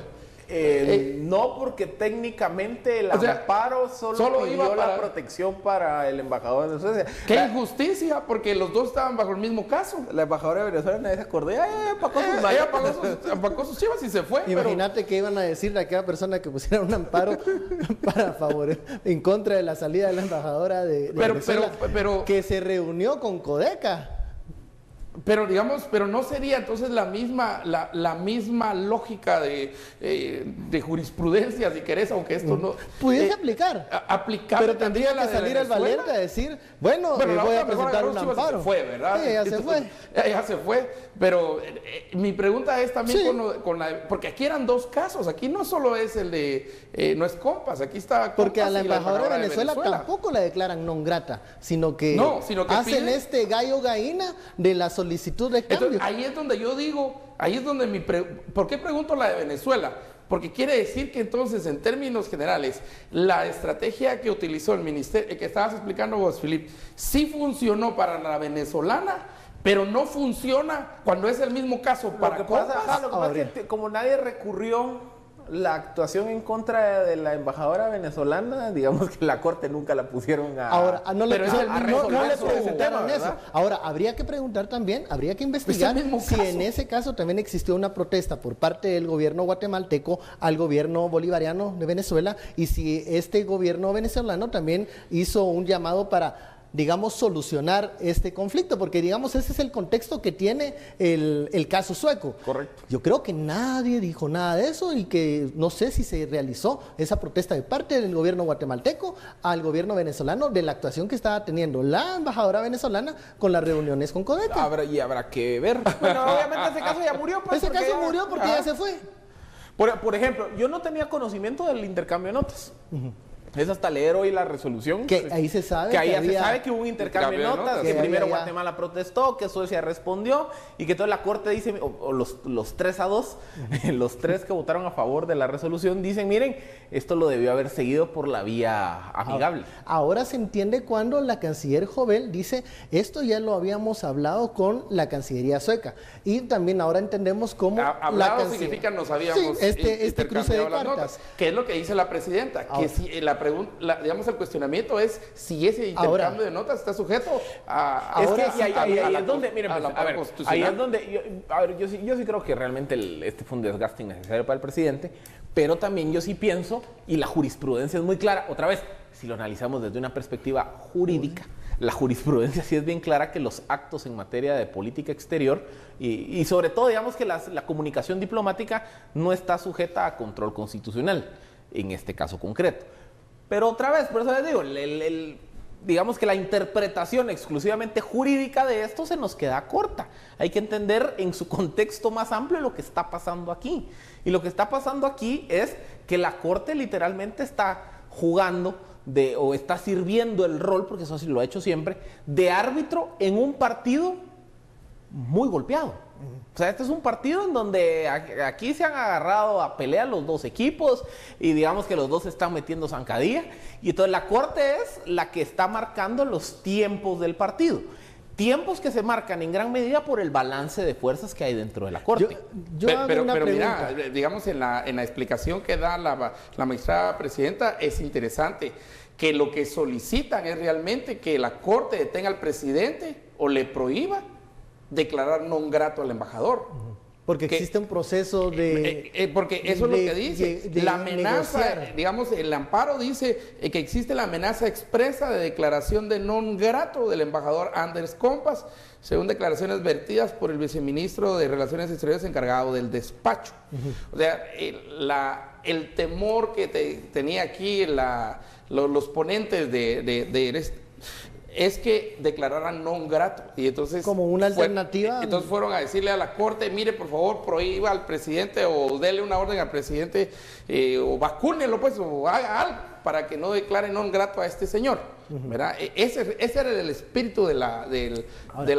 No, porque técnicamente el amparo solo pidió la protección para el embajador de Venezuela. ¡Qué injusticia! Porque los dos estaban bajo el mismo caso. La embajadora de Venezuela nadie se acordó. Ella apagó sus chivas y se fue. Imagínate que iban a decirle a aquella persona que pusiera un amparo en contra de la salida de la embajadora de Venezuela, que se reunió con Codeca. Pero digamos, no sería entonces la misma lógica de jurisprudencia, si querés, aunque esto no... Pudiese aplicar. Aplicable. Pero tendría que salir el valiente a decir, bueno, voy a presentar un amparo. Se fue, ¿verdad? Sí, ya se fue. Ya se fue. Pero mi pregunta es también porque aquí eran dos casos. Aquí no solo es el de... no es Compas, aquí está... Porque a la Compas y embajadora de Venezuela tampoco la declaran non grata, sino que hacen piden, este gallo gallina de la solicitud de cambio. Entonces, ahí es donde yo digo, ¿por qué pregunto la de Venezuela? Porque quiere decir que entonces, en términos generales, la estrategia que utilizó el ministerio, que estabas explicando vos, Filip, sí funcionó para la venezolana, pero no funciona cuando es el mismo caso para Compas. Lo que pasa es que como nadie recurrió la actuación en contra de la embajadora venezolana, digamos que la corte nunca la pusieron a... Ahora, no le presentaron eso. Ahora, habría que preguntar también, habría que investigar si en ese caso también existió una protesta por parte del gobierno guatemalteco al gobierno bolivariano de Venezuela y si este gobierno venezolano también hizo un llamado para digamos, solucionar este conflicto, porque, digamos, ese es el contexto que tiene el caso sueco. Correcto. Yo creo que nadie dijo nada de eso y que no sé si se realizó esa protesta de parte del gobierno guatemalteco al gobierno venezolano de la actuación que estaba teniendo la embajadora venezolana con las reuniones con Codeca. Habrá que ver. Bueno, obviamente ese caso ya murió. Pues, Ese caso murió porque ya se fue. Por ejemplo, yo no tenía conocimiento del intercambio de notas. Es hasta leer hoy la resolución. Que ahí se sabe que, que se sabe que hubo un intercambio de notas, que primero Guatemala protestó, que Suecia respondió y que toda la Corte dice, o los 3-2, los 3 que votaron a favor de la resolución dicen, miren, esto lo debió haber seguido por la vía amigable. Ahora se entiende cuando la canciller Jovel dice, esto ya lo habíamos hablado con la Cancillería sueca. Y también ahora entendemos cómo hablado significa nos habíamos este cruce de cartas. Notas, que es lo que dice la presidenta, que si digamos, el cuestionamiento es si ese intercambio de notas está sujeto a ahí es donde, miren, pues, ahí es donde, yo sí creo que realmente este fue un desgaste innecesario para el presidente, pero también yo sí pienso, y la jurisprudencia es muy clara, otra vez, si lo analizamos desde una perspectiva jurídica, la jurisprudencia sí es bien clara que los actos en materia de política exterior y sobre todo, digamos que la comunicación diplomática no está sujeta a control constitucional, en este caso concreto. Pero otra vez, por eso les digo, digamos que la interpretación exclusivamente jurídica de esto se nos queda corta. Hay que entender en su contexto más amplio lo que está pasando aquí. Y lo que está pasando aquí es que la Corte literalmente está jugando o está sirviendo el rol, porque eso sí lo ha hecho siempre, de árbitro en un partido muy golpeado. O sea, este es un partido en donde aquí se han agarrado a pelear los dos equipos y digamos que los dos están metiendo zancadilla y entonces la Corte es la que está marcando los tiempos del partido. Tiempos que se marcan en gran medida por el balance de fuerzas que hay dentro de la Corte. Pero mira, digamos en la explicación que da la magistrada presidenta es interesante que lo que solicitan es realmente que la Corte detenga al presidente o le prohíba declarar non grato al embajador. Porque existe un proceso de... porque eso es lo que dice. La amenaza, negociar. Digamos, el amparo dice que existe la amenaza expresa de declaración de non grato del embajador Anders Kompas, según declaraciones vertidas por el viceministro de Relaciones Exteriores encargado del despacho. O sea, el temor que tenía aquí los ponentes es que declararan non grato y entonces como una alternativa. Entonces fueron a decirle a la Corte, mire, por favor, prohíba al presidente o dele una orden al presidente o vacúnelo pues o haga algo para que no declare non grato a este señor. ¿Verdad? Ese era el espíritu de la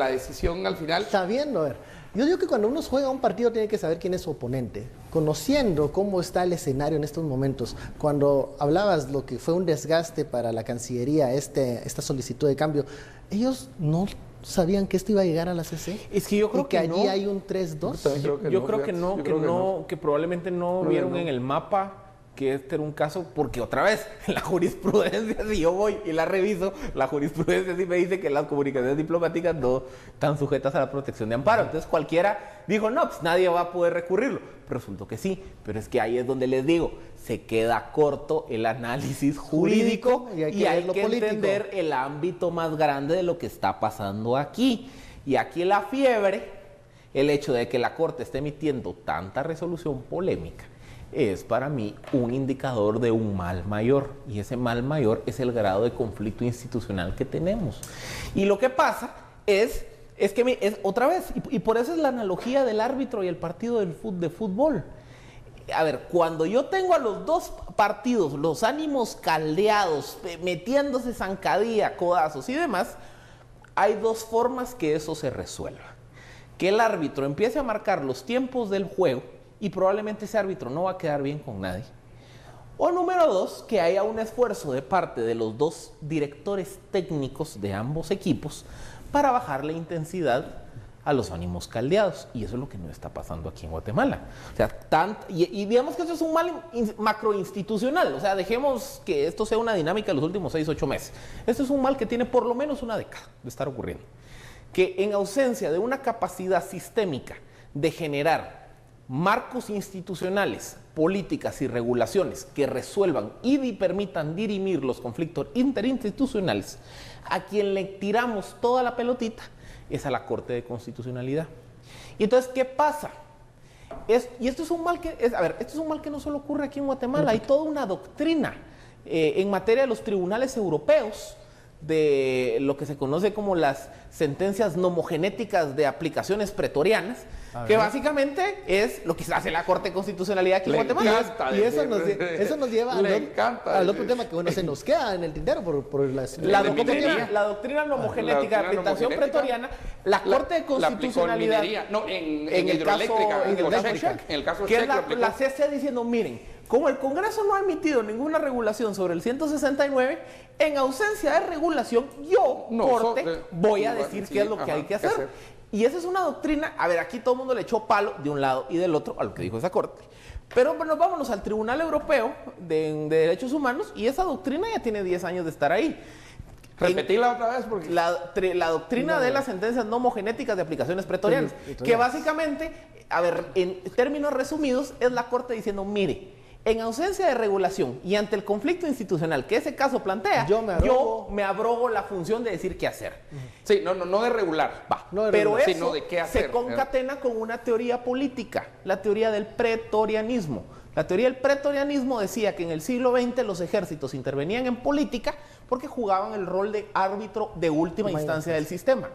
decisión al final. Está viendo, a ver. Yo digo que cuando uno juega un partido tiene que saber quién es su oponente, conociendo cómo está el escenario en estos momentos. Cuando hablabas lo que fue un desgaste para la Cancillería, esta solicitud de cambio, ellos no sabían que esto iba a llegar a la CC. Es que yo creo que allí hay un 3-2. Yo creo que probablemente no vieron en el mapa que este era un caso, porque otra vez, la jurisprudencia, si yo voy y la reviso, la jurisprudencia sí me dice que las comunicaciones diplomáticas no están sujetas a la protección de amparo. Entonces cualquiera dijo, no, pues nadie va a poder recurrirlo. Pero resultó que sí, pero es que ahí es donde les digo, se queda corto el análisis jurídico y hay que entender el ámbito más grande de lo que está pasando aquí. Y aquí la fiebre, el hecho de que la Corte esté emitiendo tanta resolución polémica, es para mí un indicador de un mal mayor, y ese mal mayor es el grado de conflicto institucional que tenemos. Y lo que pasa es que otra vez, y por eso es la analogía del árbitro y el partido de fútbol. A ver, cuando yo tengo a los dos partidos, los ánimos caldeados, metiéndose zancadilla, codazos y demás, hay dos formas que eso se resuelva. Que el árbitro empiece a marcar los tiempos del juego, y probablemente ese árbitro no va a quedar bien con nadie. O número dos, que haya un esfuerzo de parte de los dos directores técnicos de ambos equipos para bajar la intensidad a los ánimos caldeados. Y eso es lo que no está pasando aquí en Guatemala. O sea, y digamos que eso es un mal macroinstitucional. O sea, dejemos que esto sea una dinámica de los últimos 6-8 meses. Esto es un mal que tiene por lo menos una década de estar ocurriendo. Que en ausencia de una capacidad sistémica de generar marcos institucionales, políticas y regulaciones que resuelvan y permitan dirimir los conflictos interinstitucionales, a quien le tiramos toda la pelotita es a la Corte de Constitucionalidad. Y entonces, ¿qué pasa? Y esto es un mal que, esto es un mal que no solo ocurre aquí en Guatemala, hay toda una doctrina en materia de los tribunales europeos, de lo que se conoce como las sentencias nomogenéticas de aplicaciones pretorianas, que básicamente es lo que hace la Corte de Constitucionalidad aquí en Guatemala. Y eso nos lleva al otro tema que bueno, se nos queda en el tintero por la doctrina nomogenética de aplicación pretoriana, la Corte de Constitucionalidad, en el caso que es la CC diciendo, miren, como el Congreso no ha emitido ninguna regulación sobre el 169, en ausencia de regulación, yo, Corte, voy a decir qué es lo que hay que hacer. Y esa es una doctrina, aquí todo el mundo le echó palo de un lado y del otro a lo que dijo esa Corte. Pero bueno, vámonos al Tribunal Europeo de Derechos Humanos, y esa doctrina ya tiene 10 años de estar ahí. Repetirla otra vez porque... La doctrina de las sentencias nomogenéticas de aplicaciones pretorianas, que básicamente, en términos resumidos, es la Corte diciendo, mire, en ausencia de regulación y ante el conflicto institucional que ese caso plantea, yo me abrogo la función de decir qué hacer. Sí, no de regular, pero eso sino de qué hacer. Se concatena con una teoría política, la teoría del pretorianismo. La teoría del pretorianismo decía que en el siglo XX los ejércitos intervenían en política porque jugaban el rol de árbitro de última instancia del sistema.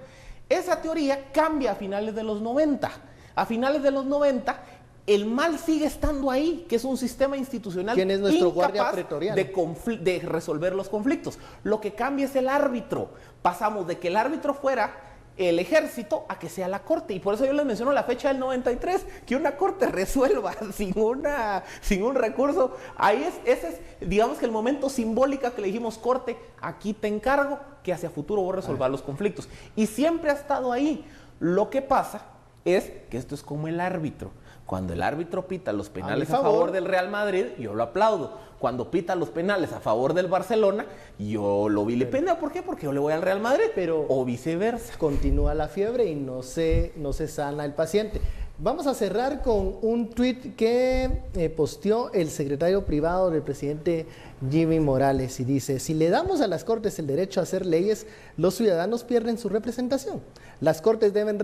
Esa teoría cambia a finales de los 90. A finales de los 90, el mal sigue estando ahí, que es un sistema institucional ¿Quién es nuestro guardia pretoriano? de resolver los conflictos. Lo que cambia es el árbitro. Pasamos de que el árbitro fuera el ejército a que sea la Corte. Y por eso yo les menciono la fecha del 93, que una Corte resuelva sin un recurso. Ahí ese es, digamos que el momento simbólico que le dijimos, Corte, aquí te encargo que hacia futuro vos resolvas los conflictos. Y siempre ha estado ahí. Lo que pasa es que esto es como el árbitro. Cuando el árbitro pita los penales a favor del Real Madrid, yo lo aplaudo. Cuando pita los penales a favor del Barcelona, yo lo vilipendio. ¿Por qué? Porque yo le voy al Real Madrid, o viceversa. Continúa la fiebre y no se sana el paciente. Vamos a cerrar con un tuit que posteó el secretario privado del presidente Jimmy Morales y dice: si le damos a las Cortes el derecho a hacer leyes, los ciudadanos pierden su representación. Las Cortes deben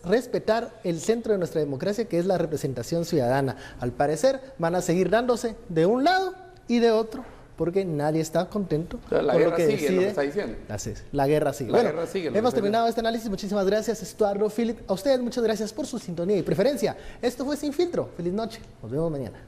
respetar el centro de nuestra democracia, que es la representación ciudadana. Al parecer van a seguir dándose de un lado y de otro, porque nadie está contento con lo que decide. Lo que está diciendo. Así es, la guerra sigue. Hemos terminado este análisis. Muchísimas gracias, Estuardo, Philip. A ustedes muchas gracias por su sintonía y preferencia. Esto fue Sin Filtro. Feliz noche. Nos vemos mañana.